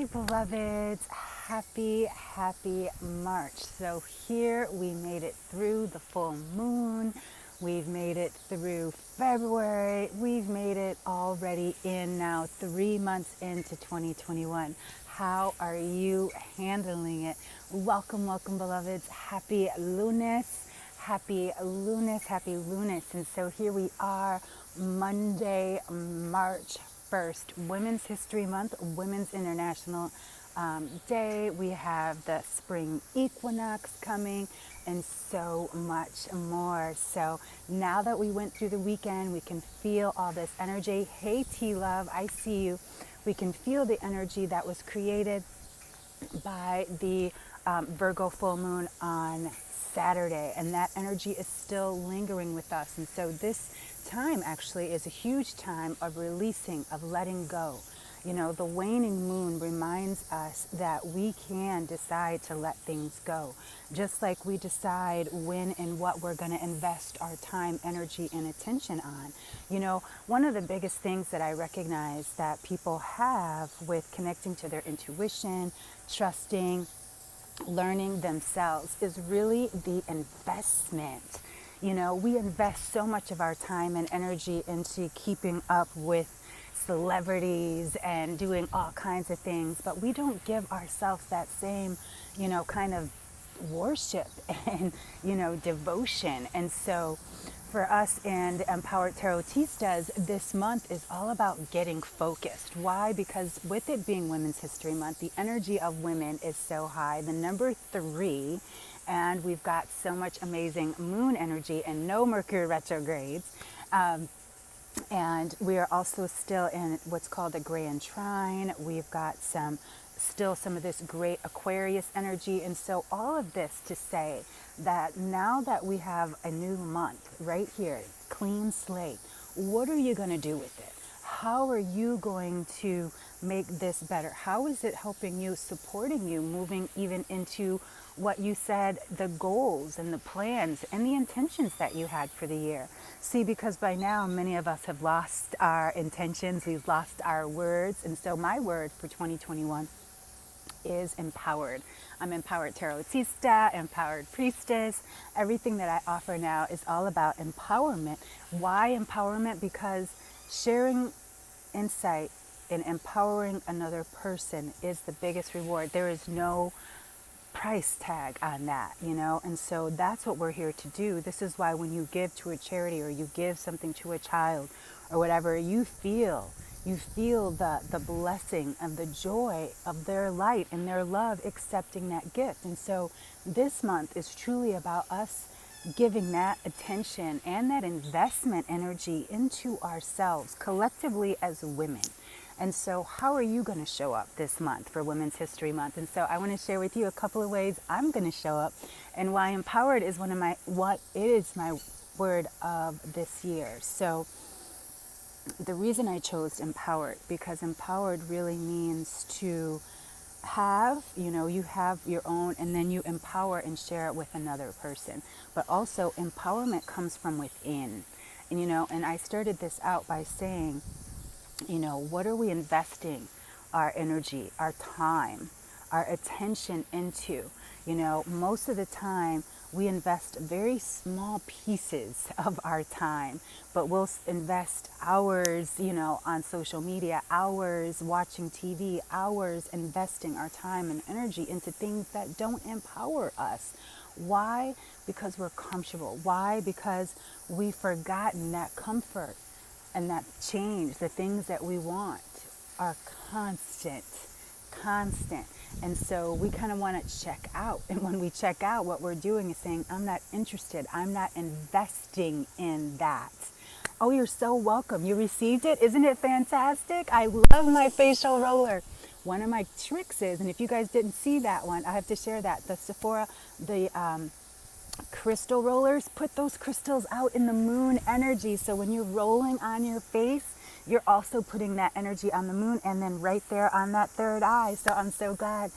Hey beloveds, happy March. So here we made it through the full moon. We've made it through February. We've made it already in now 3 months into 2021. How are you handling it? Welcome beloveds. Happy lunes. Happy lunes. And so here we are, Monday, March 1st, Women's History Month, Women's International Day. We have the spring equinox coming and so much more. So now that we went through the weekend, we can feel all this energy. Hey T-Love, I see you. We can feel the energy that was created by the Virgo full moon on Saturday, and that energy is still lingering with us. And so this time actually is a huge time of releasing, of letting go. You know, the waning moon reminds us that we can decide to let things go, just like we decide when and what we're going to invest our time, energy, and attention on. You know, one of the biggest things that I recognize that people have with connecting to their intuition, trusting, learning themselves is really the investment. You know, we invest so much of our time and energy into keeping up with celebrities and doing all kinds of things, but we don't give ourselves that same, kind of worship and, devotion. And so for us and Empowered Tarotistas, this month is all about getting focused. Why? Because with it being Women's History Month, the energy of women is so high. The number 3, and we've got so much amazing moon energy and no Mercury retrogrades. And we are also still in what's called a grand trine. We've got still some of this great Aquarius energy. And so all of this to say that now that we have a new month right here, clean slate, what are you going to do with it? How are you going to make this better? How is it helping you, supporting you, moving even into what you said, the goals and the plans and the intentions that you had for the year? See, because by now many of us have lost our intentions, we've lost our words. And so my word for 2021 is empowered. I'm empowered tarotista, empowered priestess. Everything that I offer now is all about empowerment. Why empowerment? Because sharing insight and empowering another person is the biggest reward. There is no price tag on that, and so that's what we're here to do. This is why when you give to a charity or you give something to a child or whatever, you feel the blessing and the joy of their light and their love accepting that gift. And so this month is truly about us giving that attention and that investment energy into ourselves collectively as women. And so how are you going to show up this month for Women's History Month? And so I want to share with you a couple of ways I'm going to show up and why empowered is my word of this year. So the reason I chose empowered, because empowered really means to have, you have your own and then you empower and share it with another person. But also empowerment comes from within. And I started this out by saying, what are we investing our energy, our time, our attention into? Most of the time we invest very small pieces of our time, but we'll invest hours, on social media, hours watching TV, hours investing our time and energy into things that don't empower us. Why? Because we're comfortable. Why? Because we've forgotten that comfort and that change, the things that we want are constant. And so we kind of want to check out. And when we check out, what we're doing is saying, I'm not interested. I'm not investing in that. Oh, you're so welcome. You received it. Isn't it fantastic? I love my facial roller. One of my tricks is, and if you guys didn't see that one, I have to share that. The Sephora, the crystal rollers, put those crystals out in the moon energy. So when you're rolling on your face, you're also putting that energy on the moon and then right there on that third eye. So I'm so glad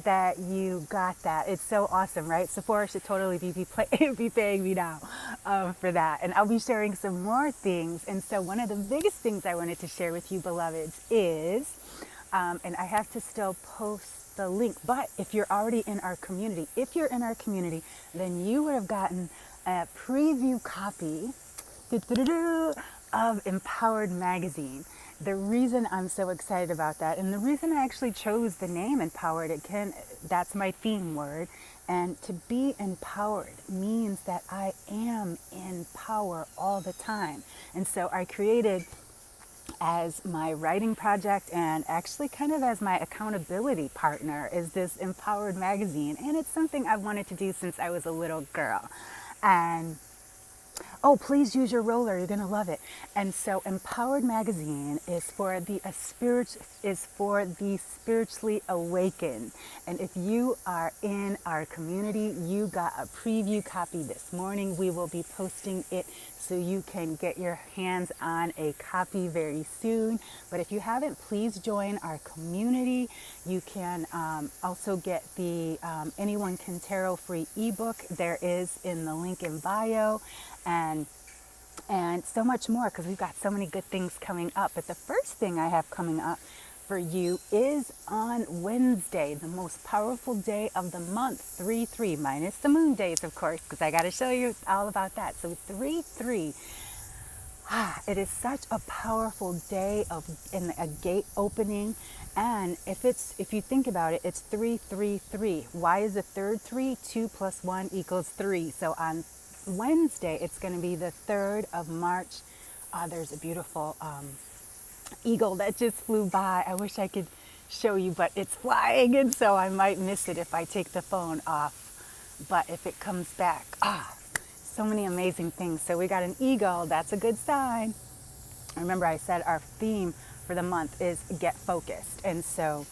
that you got that. It's so awesome, right? Sephora should totally be paying me now for that. And I'll be sharing some more things. And so one of the biggest things I wanted to share with you, beloveds, is And I have to still post the link. But if you're already in our community, then you would have gotten a preview copy of Empowered Magazine. The reason I'm so excited about that, and the reason I actually chose the name Empowered, that's my theme word, and to be empowered means that I am in power all the time. And so I created, as my writing project and actually kind of as my accountability partner, is this Empowered Magazine. And it's something I've wanted to do since I was a little girl. And oh, please use your roller. You're going to love it. And so Empowered Magazine is for the spiritually awakened. And if you are in our community, you got a preview copy this morning. We will be posting it so you can get your hands on a copy very soon. But if you haven't, please join our community. You can also get the Anyone Can Tarot free ebook. There is in the link in bio. And so much more, because we've got so many good things coming up. But the first thing I have coming up for you is on Wednesday, the most powerful day of the month, 3/3, minus the moon days, of course, because I got to show you all about that. So 3/3. It is such a powerful day in a gate opening. And if you think about it, it's 3/3/3. Why is the third 3? 2 + 1 = 3. So on Wednesday, it's going to be the 3rd of March. There's a beautiful eagle that just flew by. I wish I could show you, but it's flying, and so I might miss it if I take the phone off. But if it comes back, so many amazing things. So we got an eagle. That's a good sign. Remember, I said our theme for the month is get focused. And so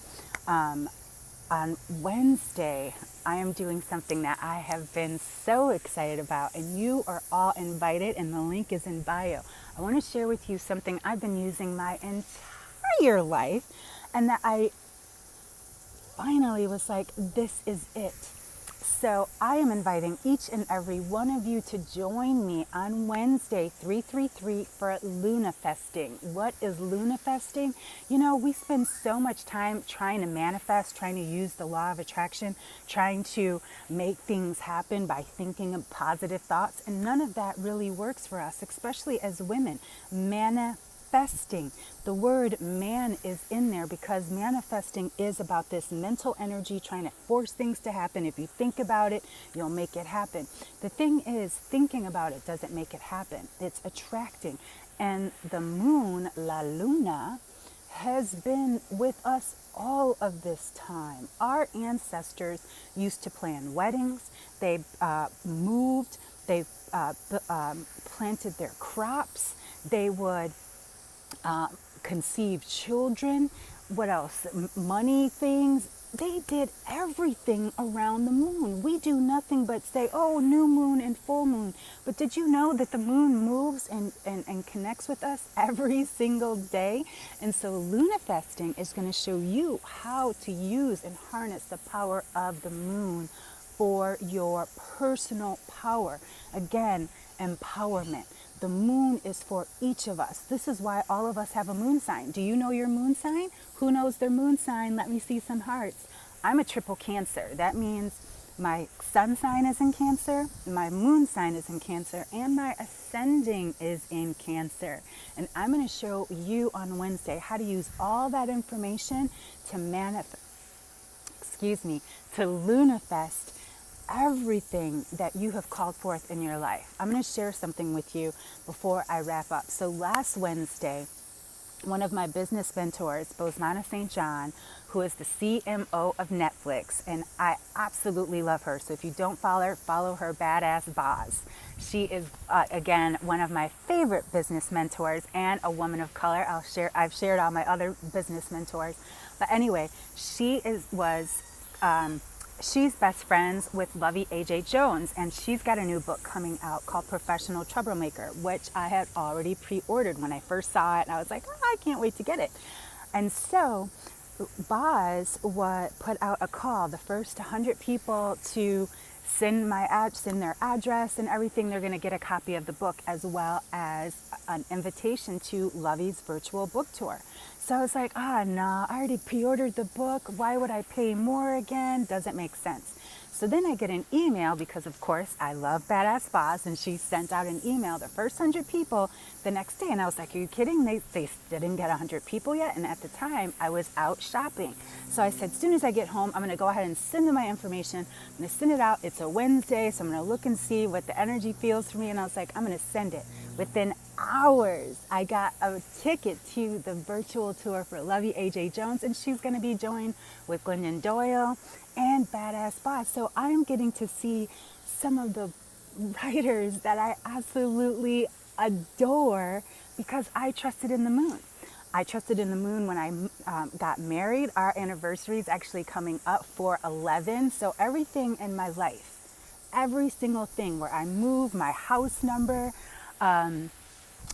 on Wednesday, I am doing something that I have been so excited about, and you are all invited, and the link is in bio. I want to share with you something I've been using my entire life, and that I finally was like, this is it. So I am inviting each and every one of you to join me on Wednesday, 3/3/3, for Lunafesting. What is Lunafesting? You know, we spend so much time trying to manifest, trying to use the law of attraction, trying to make things happen by thinking of positive thoughts, and none of that really works for us, especially as women. Manifesting. The word man is in there because manifesting is about this mental energy trying to force things to happen. If you think about it, you'll make it happen. The thing is, thinking about it doesn't make it happen. It's attracting. And the moon, La Luna, has been with us all of this time. Our ancestors used to plan weddings. They moved. They planted their crops. They would conceive children. What else? Money things. They did everything around the moon. We do nothing but say, oh, new moon and full moon. But did you know that the moon moves and connects with us every single day? And so Lunafesting is going to show you how to use and harness the power of the moon for your personal power. Again, empowerment. The moon is for each of us. This is why all of us have a moon sign. Do you know your moon sign? Who knows their moon sign? Let me see some hearts. I'm a triple Cancer. That means my sun sign is in Cancer, my moon sign is in Cancer, and my ascending is in Cancer. And I'm going to show you on Wednesday how to use all that information to to Lunafest everything that you have called forth in your life. I'm going to share something with you before I wrap up. So last Wednesday, one of my business mentors, Bozmana St. John, who is the CMO of Netflix, and I absolutely love her. So if you don't follow her badass Boz. She is, again, one of my favorite business mentors and a woman of color. I've shared all my other business mentors. But anyway, she's best friends with Lovey A.J. Jones, and she's got a new book coming out called Professional Troublemaker, which I had already pre-ordered when I first saw it, and I was like, oh, I can't wait to get it. And so Boz put out a call, the first 100 people to send their address and everything. They're going to get a copy of the book, as well as an invitation to Lovey's virtual book tour. So I was like, no, I already pre-ordered the book. Why would I pay more again? Doesn't make sense. So then I get an email because, of course, I love Badass Boss, and she sent out an email, the first 100 people the next day. And I was like, are you kidding? They didn't get 100 people yet. And at the time, I was out shopping. So I said, as soon as I get home, I'm going to go ahead and send them my information. I'm going to send it out. It's a Wednesday, so I'm going to look and see what the energy feels for me. And I was like, I'm going to send it. Within hours, I got a ticket to the virtual tour for Lovey A.J. Jones, and she's going to be joined with Glennon Doyle and Badass Boss. So I'm getting to see some of the writers that I absolutely adore because I trusted in the moon. I trusted in the moon when I got married. Our anniversary is actually coming up for 11. So everything in my life, every single thing where I move, my house number,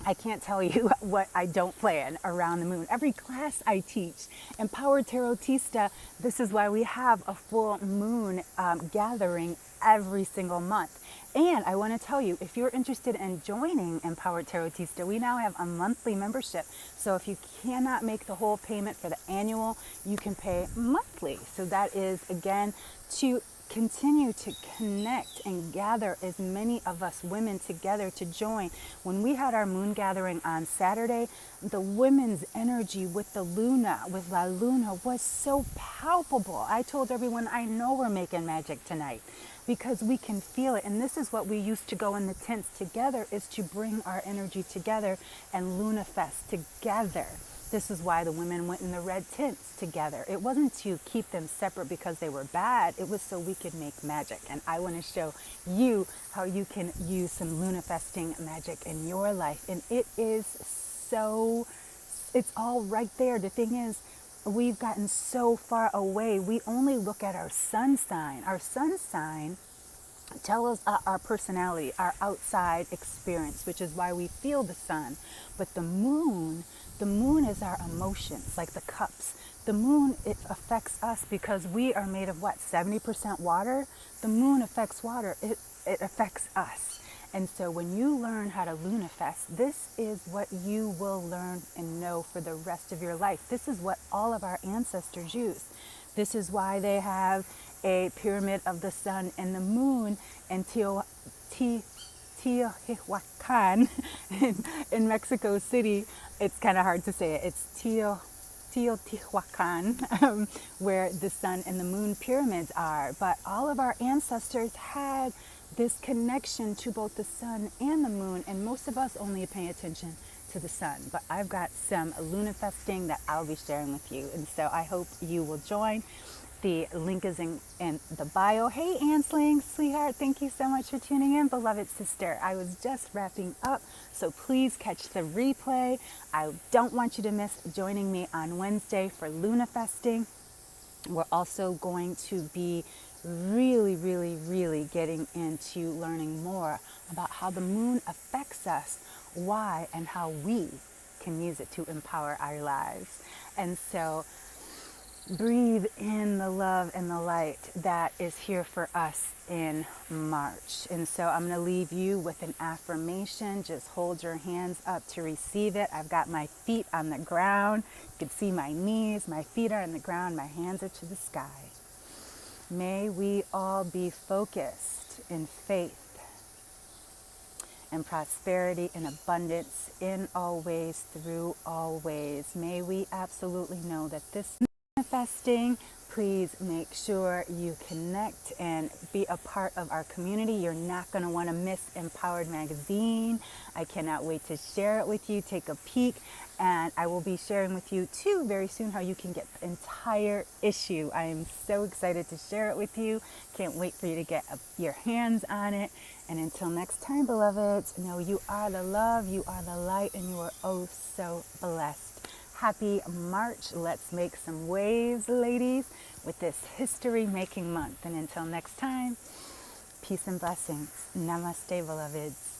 I can't tell you what I don't plan around the moon. Every class I teach, Empowered Tarotista, this is why we have a full moon gathering every single month. And I want to tell you, if you're interested in joining Empowered Tarotista, we now have a monthly membership. So if you cannot make the whole payment for the annual, you can pay monthly. So that is, again, to continue to connect and gather as many of us women together to join. When we had our moon gathering on Saturday, the women's energy with the Luna, with La Luna, was so palpable. I told everyone, I know we're making magic tonight because we can feel it. And this is what we used to go in the tents together, is to bring our energy together and Luna Fest together. This is why the women went in the red tents together. It wasn't to keep them separate because they were bad. It was so we could make magic. And I want to show you how you can use some Lunafesting magic in your life. And it is so, it's all right there. The thing is, we've gotten so far away. We only look at our sun sign. Our sun sign tells us our personality, our outside experience, which is why we feel the sun. But the moon is our emotions, like the cups. The moon, it affects us because we are made of what, 70% water? The moon affects water. It affects us. And so when you learn how to Lunafest, this is what you will learn and know for the rest of your life. This is what all of our ancestors used. This is why they have a pyramid of the sun and the moon in Teotihuacan in Mexico City. It's kind of hard to say it. It's Teotihuacan, where the sun and the moon pyramids are. But all of our ancestors had this connection to both the sun and the moon, and most of us only pay attention to the sun. But I've got some Lunafesting that I'll be sharing with you, and so I hope you will join. The link is in the bio. Hey, Ansling, sweetheart, thank you so much for tuning in, beloved sister. I was just wrapping up, so please catch the replay. I don't want you to miss joining me on Wednesday for Lunafesting. We're also going to be really getting into learning more about how the moon affects us, why, and how we can use it to empower our lives. And so breathe in the love and the light that is here for us in March. And so I'm going to leave you with an affirmation. Just hold your hands up to receive it. I've got my feet on the ground. You can see my knees. My feet are on the ground. My hands are to the sky. May we all be focused in faith and prosperity and abundance in all ways, through all ways. May we absolutely know that this manifesting, please make sure you connect and be a part of our community. You're not going to want to miss Empowered Magazine. I cannot wait to share it with you. Take a peek, and I will be sharing with you too very soon how you can get the entire issue. I am so excited to share it with you. Can't wait for you to get your hands on it. And until next time, beloveds, know you are the love, you are the light, and you are oh so blessed. Happy March. Let's make some waves, ladies, with this history-making month. And until next time, peace and blessings. Namaste, beloveds.